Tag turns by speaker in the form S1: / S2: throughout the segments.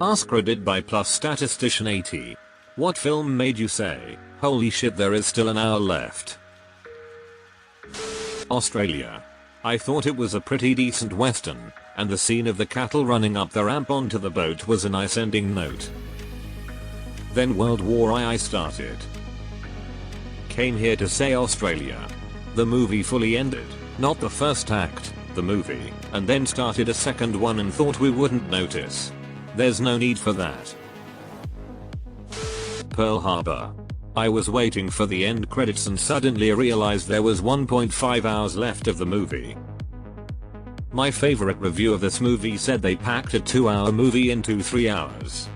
S1: AskReddit by plus statistician 80. What film made you say, holy shit, there is still an hour left? Australia. I thought it was a pretty decent western, and the scene of the cattle running up the ramp onto the boat was a nice ending note. Then World War I started. Came here to say Australia. The movie fully ended, not the first act, the movie, and then started a second one and thought we wouldn't notice. There's no need for that. Pearl Harbor. I was waiting for the end credits and suddenly realized there was 1.5 hours left of the movie. My favorite review of this movie said they packed a 2-hour movie into 3 hours.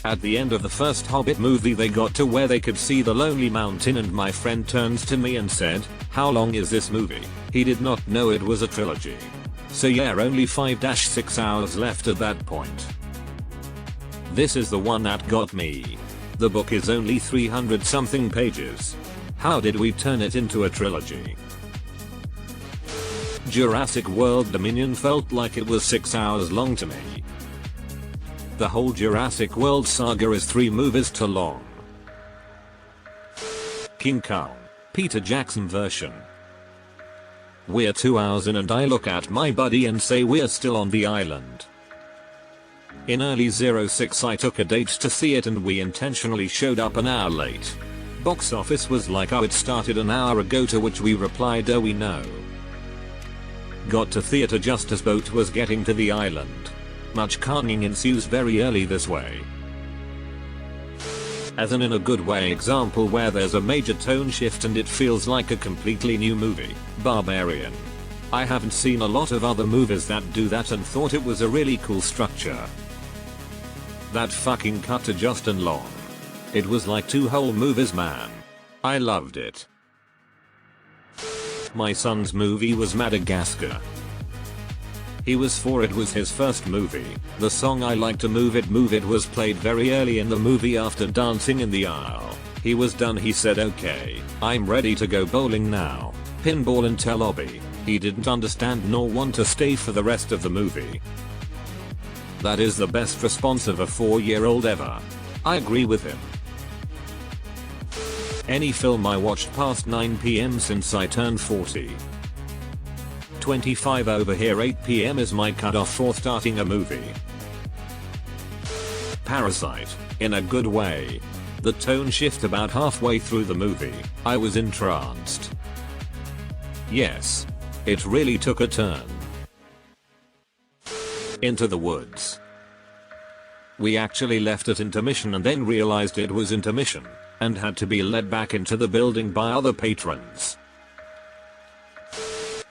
S1: At the end of the first Hobbit movie they got to where they could see the Lonely Mountain and my friend turns to me and said, "How long is this movie?" He did not know it was a trilogy. So yeah, only 5-6 hours left at that point. This is the one that got me. The book is only 300 something pages. How did we turn it into a trilogy? Jurassic World Dominion felt like it was 6 hours long to me. The whole Jurassic World saga is 3 movies too long. King Kong, Peter Jackson version. We're 2 hours in and I look at my buddy and say we're still on the island. In early 06 I took a date to see it and we intentionally showed up an hour late. Box office was like, oh, it started an hour ago, to which we replied, oh, we know. Got to theater just as boat was getting to the island. Much carnage ensues very early this way. As in a good way example where there's a major tone shift and it feels like a completely new movie, Barbarian. I haven't seen a lot of other movies that do that and thought it was a really cool structure. That fucking cut to Justin Long. It was like 2 whole movies, man. I loved it. My son's movie was Madagascar. He was 4, it was his first movie. The song I Like to Move It was played very early in the movie after dancing in the aisle. He was done, he said, okay, I'm ready to go bowling now. Pinball until lobby. He didn't understand nor want to stay for the rest of the movie. That is the best response of a 4-year-old ever. I agree with him. Any film I watched past 9 PM since I turned 40. 25 over here, 8 PM is my cutoff for starting a movie. Parasite, in a good way. The tone shift about halfway through the movie, I was entranced. Yes. It really took a turn. Into the Woods. We actually left at intermission and then realized it was intermission, and had to be led back into the building by other patrons.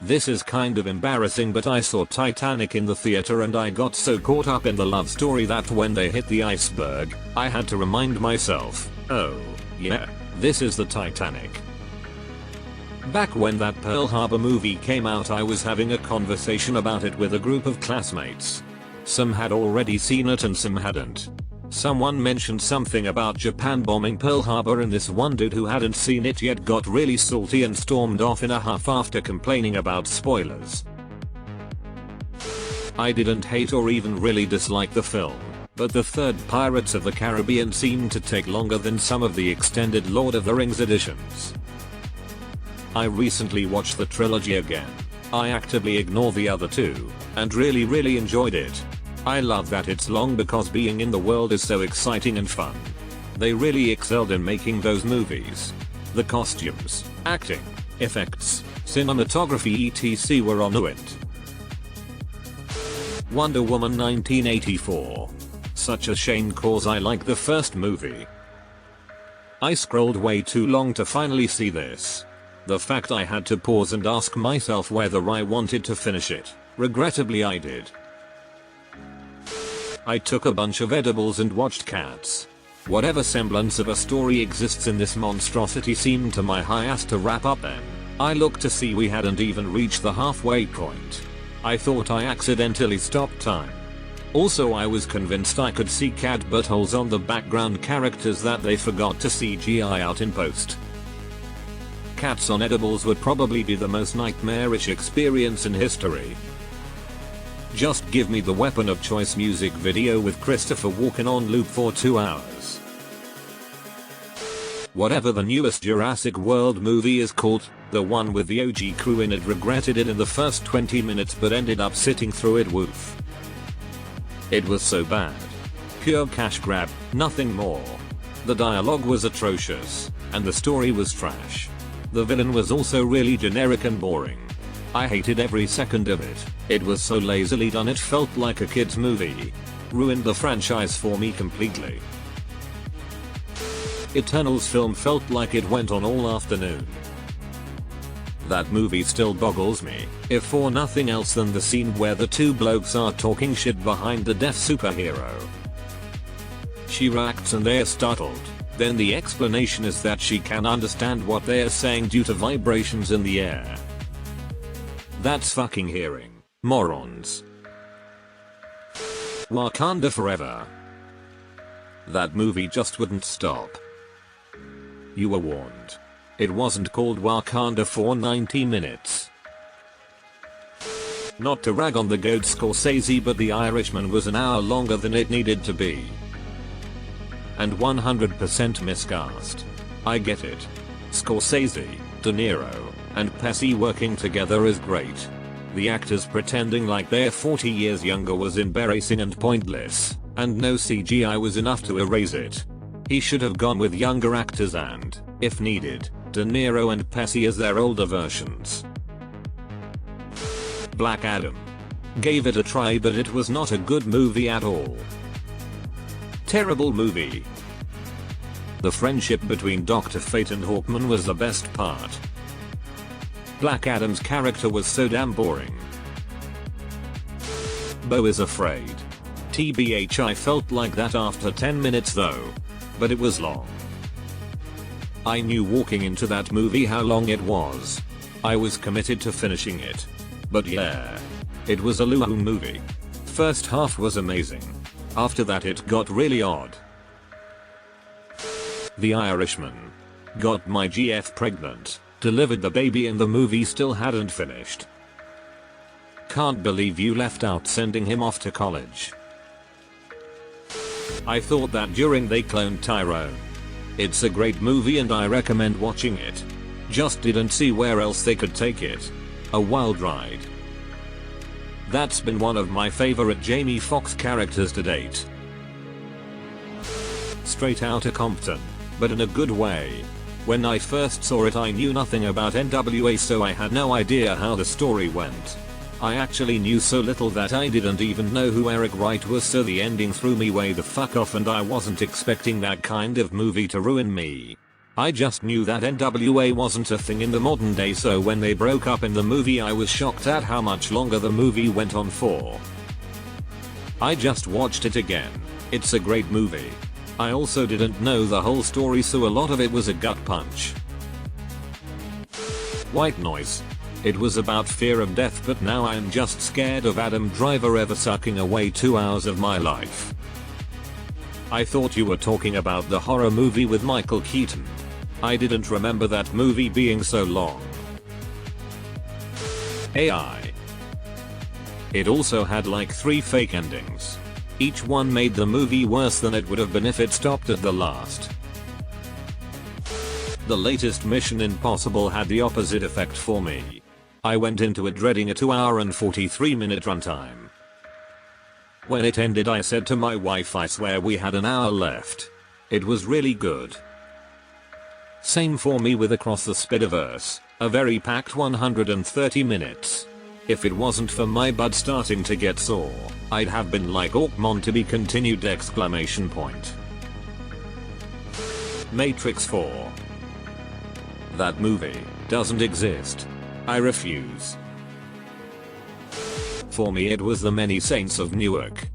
S1: This is kind of embarrassing, but I saw Titanic in the theater and I got so caught up in the love story that when they hit the iceberg, I had to remind myself, oh, yeah, this is the Titanic. Back when that Pearl Harbor movie came out, I was having a conversation about it with a group of classmates. Some had already seen it and some hadn't. Someone mentioned something about Japan bombing Pearl Harbor and this one dude who hadn't seen it yet got really salty and stormed off in a huff after complaining about spoilers. I didn't hate or even really dislike the film, but the third Pirates of the Caribbean seemed to take longer than some of the extended Lord of the Rings editions. I recently watched the trilogy again. I actively ignore the other 2, and really enjoyed it. I love that it's long because being in the world is so exciting and fun. They really excelled in making those movies. The costumes, acting, effects, cinematography etc. were on point. Wonder Woman 1984. Such a shame cause I like the first movie. I scrolled way too long to finally see this. The fact I had to pause and ask myself whether I wanted to finish it, regrettably I did. I took a bunch of edibles and watched Cats. Whatever semblance of a story exists in this monstrosity seemed to my high ass to wrap up then. I looked to see we hadn't even reached the halfway point. I thought I accidentally stopped time. Also, I was convinced I could see cat buttholes on the background characters that they forgot to CGI out in post. Cats on edibles would probably be the most nightmarish experience in history. Just give me the weapon of choice music video with Christopher Walken on loop for 2 hours. Whatever the newest Jurassic World movie is called, the one with the OG crew in it regretted it in the first 20 minutes but ended up sitting through it, woof. It was so bad. Pure cash grab, nothing more. The dialogue was atrocious, and the story was trash. The villain was also really generic and boring. I hated every second of it. It was so lazily done it felt like a kid's movie. Ruined the franchise for me completely. Eternals film felt like it went on all afternoon. That movie still boggles me, if for nothing else than the scene where the two blokes are talking shit behind the deaf superhero. She reacts and they're startled, then the explanation is that she can understand what they're saying due to vibrations in the air. That's fucking hearing, morons. Wakanda Forever. That movie just wouldn't stop. You were warned. It wasn't called Wakanda for 90 minutes. Not to rag on the goat Scorsese, but The Irishman was an hour longer than it needed to be. And 100% miscast. I get it. Scorsese, De Niro, and Pesci working together is great. The actors pretending like they're 40 years younger was embarrassing and pointless, and no CGI was enough to erase it. He should have gone with younger actors and, if needed, De Niro and Pesci as their older versions. Black Adam. Gave it a try but it was not a good movie at all. Terrible movie. The friendship between Dr. Fate and Hawkman was the best part. Black Adam's character was so damn boring. Beau is Afraid. TBH, I felt like that after 10 minutes though. But it was long. I knew walking into that movie how long it was. I was committed to finishing it. But yeah. It was a loo-hoo movie. First half was amazing. After that it got really odd. The Irishman. Got my GF pregnant. Delivered the baby and the movie still hadn't finished. Can't believe you left out sending him off to college. I thought that during they cloned Tyrone. It's a great movie and I recommend watching it. Just didn't see where else they could take it. A wild ride. That's been one of my favorite Jamie Foxx characters to date. Straight Outta Compton, but in a good way. When I first saw it I knew nothing about NWA, so I had no idea how the story went. I actually knew so little that I didn't even know who Eric Wright was, so the ending threw me way the fuck off and I wasn't expecting that kind of movie to ruin me. I just knew that NWA wasn't a thing in the modern day, so when they broke up in the movie I was shocked at how much longer the movie went on for. I just watched it again. It's a great movie. I also didn't know the whole story, so a lot of it was a gut punch. White Noise. It was about fear of death, but now I am just scared of Adam Driver ever sucking away 2 hours of my life. I thought you were talking about the horror movie with Michael Keaton. I didn't remember that movie being so long. AI. It also had like 3 fake endings. Each one made the movie worse than it would have been if it stopped at the last. The latest Mission Impossible had the opposite effect for me. I went into it dreading a 2 hour and 43 minute runtime. When it ended I said to my wife, I swear we had an hour left. It was really good. Same for me with Across the Spider-Verse, a very packed 130 minutes. If it wasn't for my bud starting to get sore, I'd have been like Orkmon to be continued exclamation point. Matrix 4. That movie doesn't exist. I refuse. For me it was The Many Saints of Newark.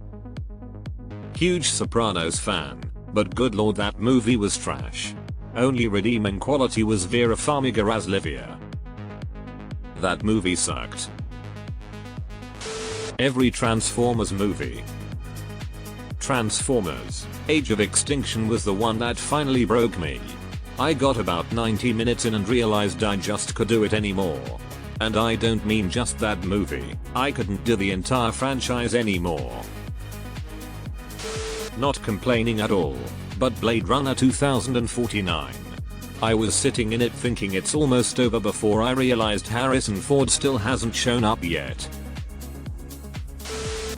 S1: Huge Sopranos fan, but good lord that movie was trash. Only redeeming quality was Vera Farmiga as Livia. That movie sucked. Every Transformers movie. Transformers: Age of Extinction was the one that finally broke me. I got about 90 minutes in and realized I just could do it anymore. And I don't mean just that movie. I couldn't do the entire franchise anymore. Not complaining at all, but Blade Runner 2049. I was sitting in it thinking it's almost over before I realized Harrison Ford still hasn't shown up yet.